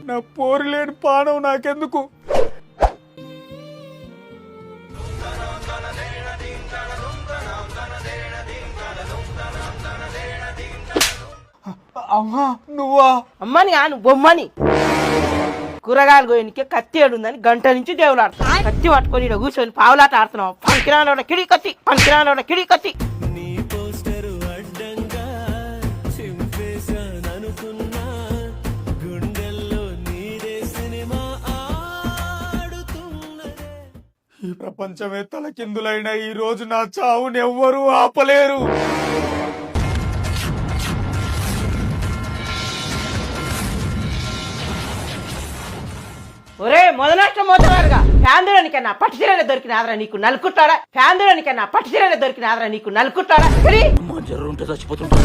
నా పోరు లేని పానం నాకెందుకు? అమ్మా నువ్వా? అమ్మని కాను బొమ్మని. కూరగాయలు గోయనికే కత్తి ఏడుందని గంట నుంచి దేవులాడుతా. కత్తి పట్టుకొని ఇక్కడ కూర్చొని పావులాట ఆడుతున్నావు. పంకిరాలోడ కిడి కత్తి, పంకిరాలోడ కిడి కత్తి. ఈ ప్రపంచమే తలకిందులైన ఈ రోజు నా చావుని ఎవ్వరూ ఆపలేరు. ఒరే మొదలష్టం మోతవారుగా ఫ్యాందులోనికన్నా పట్టుచీరనే దొరికినాదరా నీకు నలుకుట్టాడా? ఫ్యాందులోనికన్నా పట్టుచీరనే దొరికినాదరా నీకు నలుకుట్టాడా? జర్రుంటే చచ్చిపోతుంటా.